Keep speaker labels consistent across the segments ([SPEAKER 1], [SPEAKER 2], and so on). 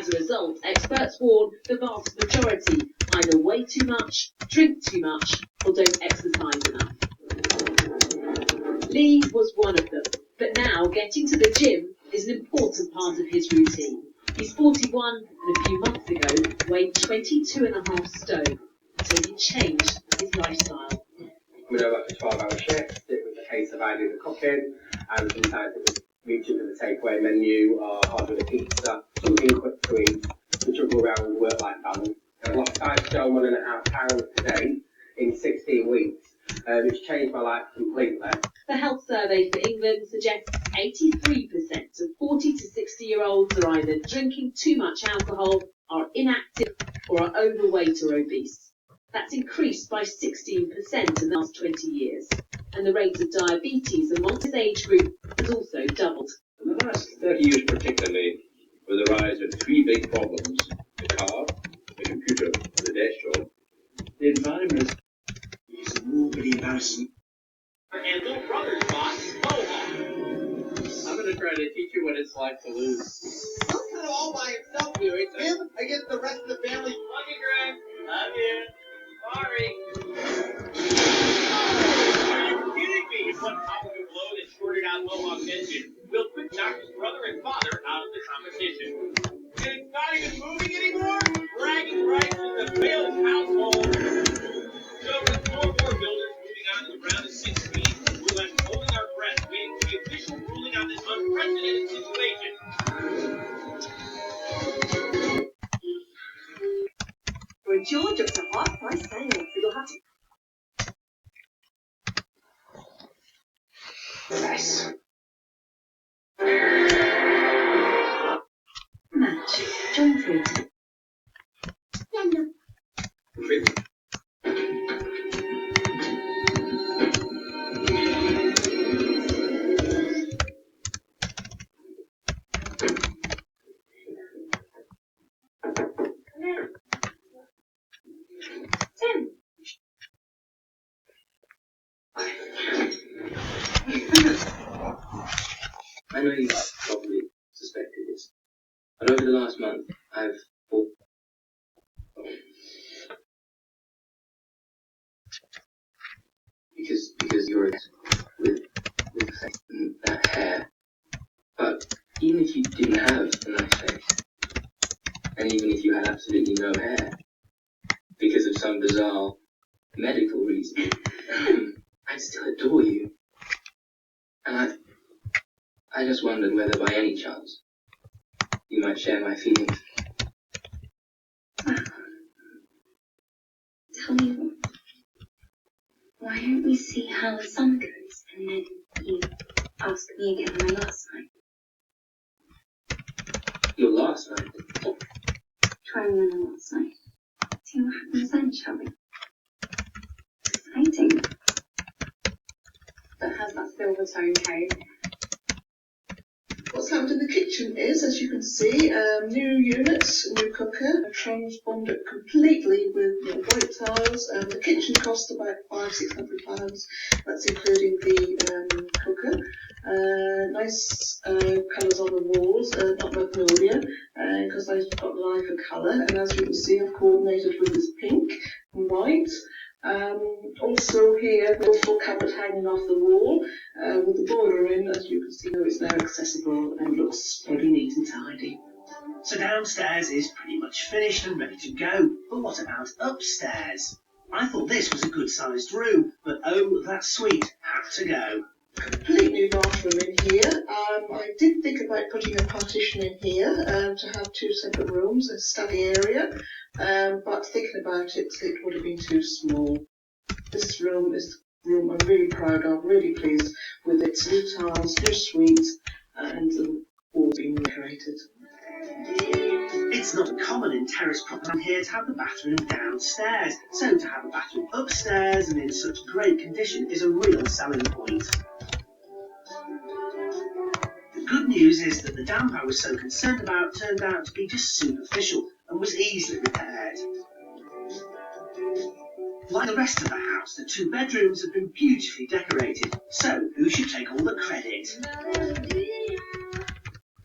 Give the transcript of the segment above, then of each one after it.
[SPEAKER 1] As a result, experts warn the vast majority either weigh too much, drink too much, or don't exercise enough. Lee was one of them, but now getting to the gym is an important part of his routine. He's 41 and a few months ago weighed 22.5 stone, so he changed his lifestyle.
[SPEAKER 2] Coming over for 12-hour shifts, it was a case of I do the cooking, and sometimes it was reaching for the takeaway menu or ordering a pizza, something quick to eat, to juggle around with work-life balance. I've lost 5 stone, 1.5 pounds today in 16 weeks, which changed my life completely.
[SPEAKER 1] The health survey for England suggests 83% of 40 to 60-year-olds are either drinking too much alcohol, are inactive, or are overweight or obese. That's increased by 16% in the last 20 years. And the rate of diabetes amongst this age group has also doubled.
[SPEAKER 3] In the last 30 years particularly, with the rise of 3 big problems, the car, the computer, and the desk job, the environment is really embarrassing.
[SPEAKER 4] And little brother's boss, Mohawk. I'm gonna try to teach you what it's like to lose.
[SPEAKER 5] Don't cut it all by himself here. It's him against the rest of the family.
[SPEAKER 4] Love you, Greg. Love you. Sorry. Are you kidding me? It's one powerful blow that shorted out Mohawk's engine. Will quick knock his brother and father out of the competition. And it's not even moving anymore? Bragging rights in the Bailey's household. So with 4 more builders moving on to the round of 16, we're left holding our breath, waiting for the official ruling on this unprecedented situation.
[SPEAKER 6] For George, it's a half-price sale, so you'll have to...
[SPEAKER 2] Nice.
[SPEAKER 6] Match. John Fruit.
[SPEAKER 7] I know you've probably suspected this, but over the last month, I've thought... Because you're with the face and that hair. But even if you didn't have a nice face, and even if you had absolutely no hair, because of some bizarre medical reason, I'd still adore you. And I just wondered whether by any chance you might share my feelings.
[SPEAKER 8] Tell me, why don't we see how the sun goes and then you ask me again my last night?
[SPEAKER 7] Your last night?
[SPEAKER 8] Try remember last night. See what happens then, shall we? Exciting. That has that silver tone cake.
[SPEAKER 9] What's happened in the kitchen is, as you can see, new units, new cooker, a transponder completely with white tiles. The kitchen cost about £500-600. That's including the cooker. Nice colours on the walls, not magnolia, because I've got an eye for colour. And as you can see, I've coordinated with this pink and white. Also here, the full cupboard hanging off the wall with the boiler in. As you can see, it's now accessible and looks very neat and tidy.
[SPEAKER 10] So downstairs is pretty much finished and ready to go. But what about upstairs? I thought this was a good sized room, but oh, that suite had to go.
[SPEAKER 9] Complete new bathroom in here. I did think about putting a partition in here to have 2 separate rooms, a study area, but thinking about it, it would have been too small. This room is the room I'm really proud of, really pleased with its new tiles, new suite, and the wall being decorated.
[SPEAKER 10] It's not common in terrace property here to have the bathroom downstairs, so to have a bathroom upstairs and in such great condition is a real selling point. The good news is that the damp I was so concerned about turned out to be just superficial and was easily repaired. Like the rest of the house, the 2 bedrooms have been beautifully decorated, so who should take all the credit?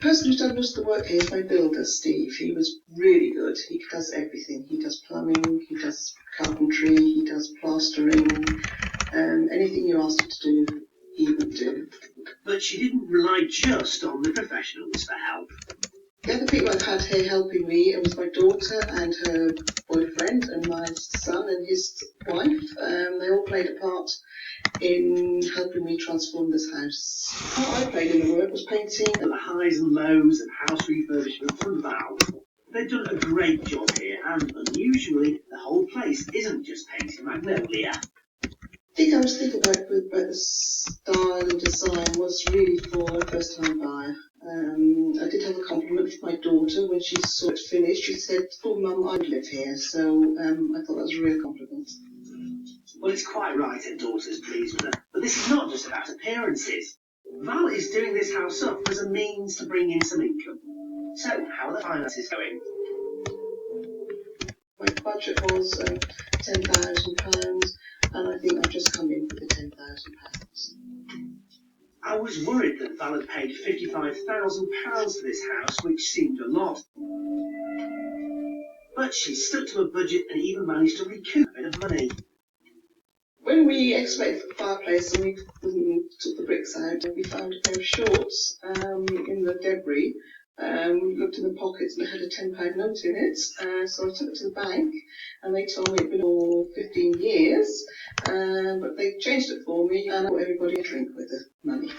[SPEAKER 9] person who's done most of the work here is my builder, Steve. He was really good. He does everything. He does plumbing, he does carpentry, he does plastering. Anything you asked him to do, he would do.
[SPEAKER 10] But she didn't rely just on the professionals for help.
[SPEAKER 9] The other people I've had here helping me, it was my daughter and her boyfriend and my son and his wife. They all played a part in helping me transform this house. Part I played in the work was painting.
[SPEAKER 10] The highs and lows of house refurbishment from Val. They've done a great job here, and unusually, the whole place isn't just painted magnolia.
[SPEAKER 9] I think I was thinking about the style and design was really for a first-time buyer. I did have a compliment from my daughter when she saw it finished. She said, "Oh, Mum, I live here." So I thought that was a real compliment.
[SPEAKER 10] Well, it's quite right her daughter's pleased with her, but this is not just about appearances. Val is doing this house up as a means to bring in some income. So, how are the finances going?
[SPEAKER 9] My budget was £10,000, and I think I've just come in with the £10,000.
[SPEAKER 10] I was worried that Val had paid £55,000 for this house, which seemed a lot. But she stuck to a budget and even managed to recoup a bit of money.
[SPEAKER 9] When we excavated the fireplace and we took the bricks out, we found a pair of shorts in the debris. We looked in the pockets and it had a £10 note in it. So I took it to the bank and they told me it'd been for 15 years. But they changed it for me and I bought everybody a drink with the money.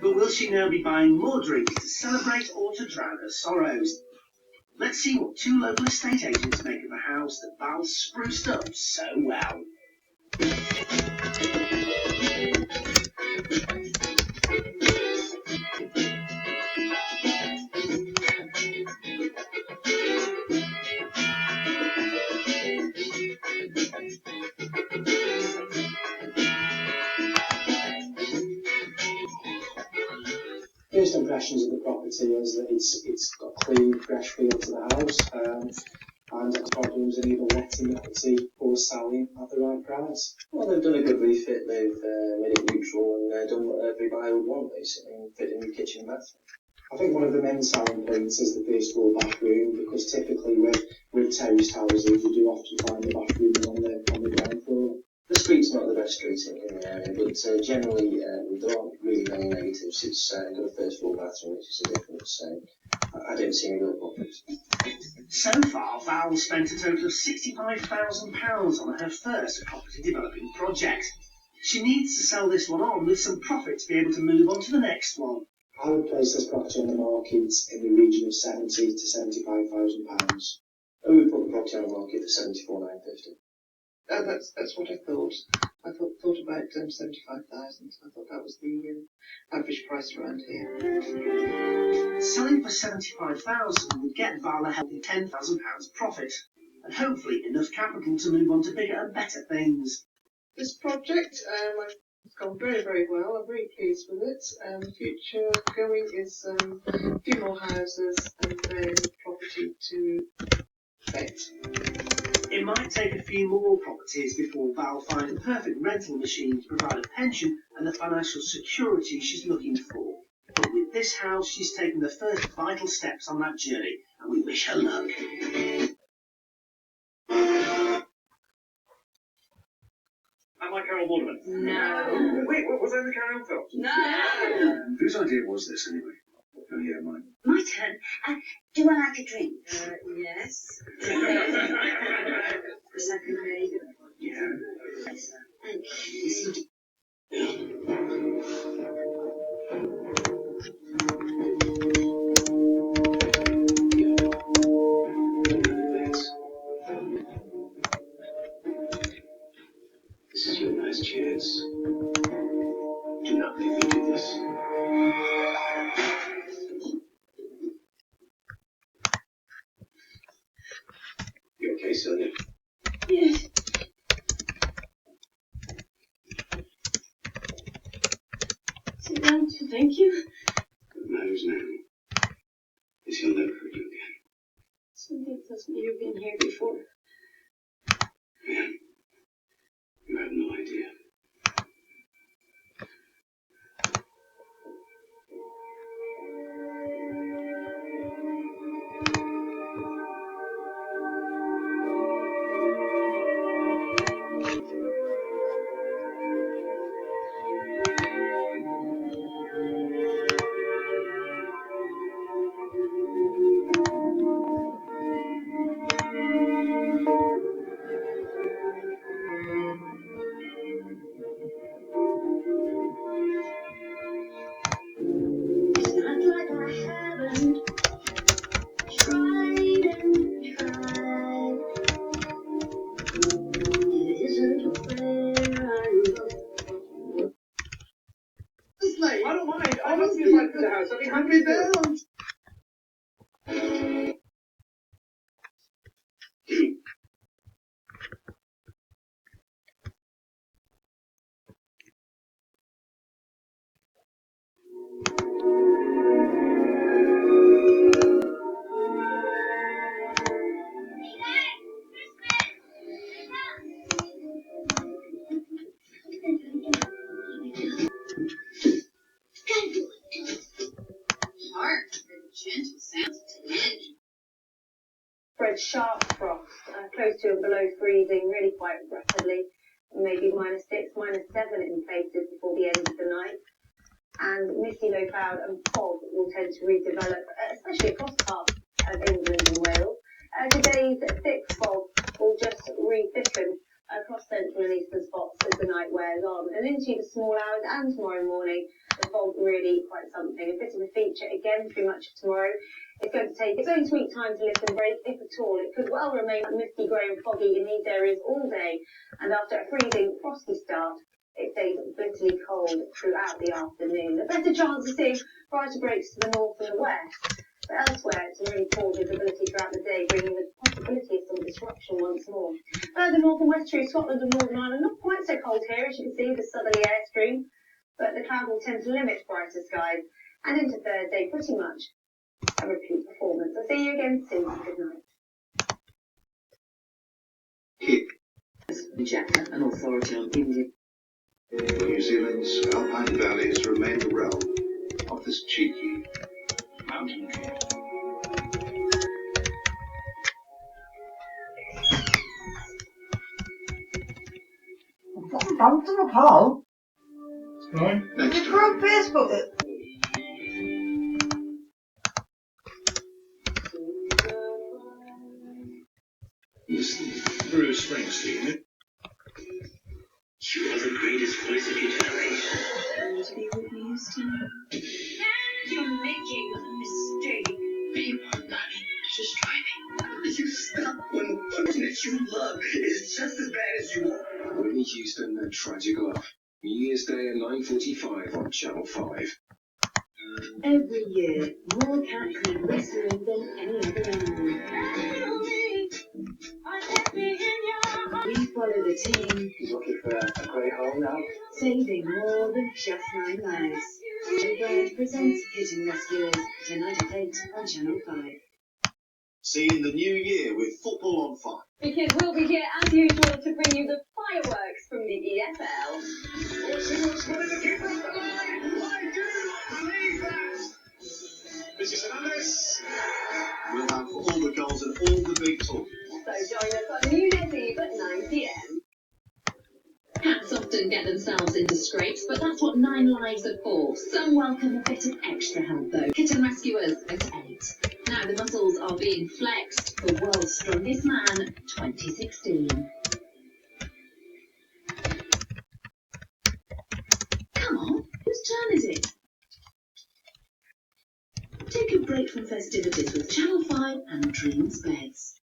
[SPEAKER 10] But will she now be buying more drinks to celebrate or to drown her sorrows? Let's see what two local estate agents make of a house that Val spruced up so well.
[SPEAKER 11] First impressions of the property is that it's got a clean, fresh feel to the house, and its problems in either letting the property or selling at the right price.
[SPEAKER 7] Well, they've done a good refit. They've made it neutral and done what every buyer would want, basically, and fit in the kitchen and bathroom.
[SPEAKER 11] I think one of the main selling points is the first floor bathroom, because typically with terraced houses you do often find the bathroom on the ground floor.
[SPEAKER 7] The street's not the best street in the area, but generally there aren't really many negatives. It's got a first floor bathroom, which is a difference. I don't see any real problems.
[SPEAKER 10] So far, Val spent a total of £65,000 on her first property developing project. She needs to sell this one on with some profit to be able to move on to the next one.
[SPEAKER 11] I would place this property on the market in the region of £70,000 to £75,000.
[SPEAKER 7] And we put the property on the market for £74,950.
[SPEAKER 9] That's what I thought. I thought about 75,000. I thought that was the average price around here.
[SPEAKER 10] Selling for 75,000 would get Val a healthy £10,000 profit, and hopefully enough capital to move on to bigger and better things.
[SPEAKER 9] This project, it's gone very, very well. I'm very pleased with it. The future going is a few more houses and then property to let.
[SPEAKER 10] It might take a few more properties before Val finds a perfect rental machine to provide a pension and the financial security she's looking for. But with this house, she's taken the first vital steps on that journey, and we wish her luck.
[SPEAKER 4] Am I Carol Borderman?
[SPEAKER 6] No.
[SPEAKER 4] Wait, was I in the Carol film?
[SPEAKER 6] No.
[SPEAKER 3] Whose idea was this, anyway? Oh, yeah, mine.
[SPEAKER 8] My turn. Do I like a drink?
[SPEAKER 6] Yes. The second grade.
[SPEAKER 3] Yeah.
[SPEAKER 8] Thank you.
[SPEAKER 3] This is your last chance. Do not make me do this. You okay, Sonia?
[SPEAKER 6] Yes. Sit down, thank you.
[SPEAKER 3] What matters now is he'll never hurt you again.
[SPEAKER 6] Something tells me you've been here before.
[SPEAKER 3] Man, you have no idea.
[SPEAKER 12] spread sharp frost, close to and below freezing, really quite rapidly. Maybe -6, -7 in places before the end of the night. And misty low cloud and fog will tend to redevelop, especially across parts of England and Wales. Today's thick fog will just re-thicken across central and eastern spots as the night wears on. And into the small hours and tomorrow morning, the fog really quite something. A bit of a feature again through much of tomorrow. It's going to take its own sweet time to lift and break, if at all. It could well remain misty, grey and foggy in these areas all day. And after a freezing, frosty start, it stays bitterly cold throughout the afternoon. A better chance of seeing brighter breaks to the north and the west. But elsewhere, it's a really poor visibility throughout the day, bringing the possibility of some disruption once more. Further north and west through Scotland and Northern Ireland, not quite so cold here, as you can see, the southerly airstream. But the cloud will tend to limit brighter skies. And into Thursday, pretty much a repeat performance. I'll see you again soon. Good night.
[SPEAKER 13] Jack, an authority on Indian.
[SPEAKER 14] New Zealand's alpine valleys remain the realm of this cheeky mountain king.
[SPEAKER 15] Doesn't bounce on a pole.
[SPEAKER 14] Right. Next
[SPEAKER 15] You broke Facebook.
[SPEAKER 14] Bruce Springsteen.
[SPEAKER 4] You are the greatest voice of your generation.
[SPEAKER 6] To be with you, Steve.
[SPEAKER 8] You're making a mistake.
[SPEAKER 7] Babe, I'm not just driving. You stop when the person that you love is just as bad as you are. Whitney Houston and Tragic Love. New Year's Day at 9:45 on Channel 5.
[SPEAKER 1] Every year, more cats need rescuing than any other animal. We follow the team,
[SPEAKER 11] Looking for a great home now?
[SPEAKER 1] saving more than just 9 lives. Joe Bird presents Kitten Rescuers, tonight at 8 on Channel 5.
[SPEAKER 16] See you in the new year with Football on 5.
[SPEAKER 12] Because we'll be here as usual to bring you the fireworks from the EFL.
[SPEAKER 16] Mrs. Hernandez. We'll have all the goals and all the big talk.
[SPEAKER 12] So join us on New Year's Eve at 9 p.m.
[SPEAKER 1] Cats often get themselves into scrapes, but that's what 9 lives are for. Some welcome a bit of extra help though. Kitten Rescuers at 8. Now the muscles are being flexed for World's Strongest Man 2016. Come on, whose turn is it? Take a break from festivities with Channel 5 and Dreams Beds.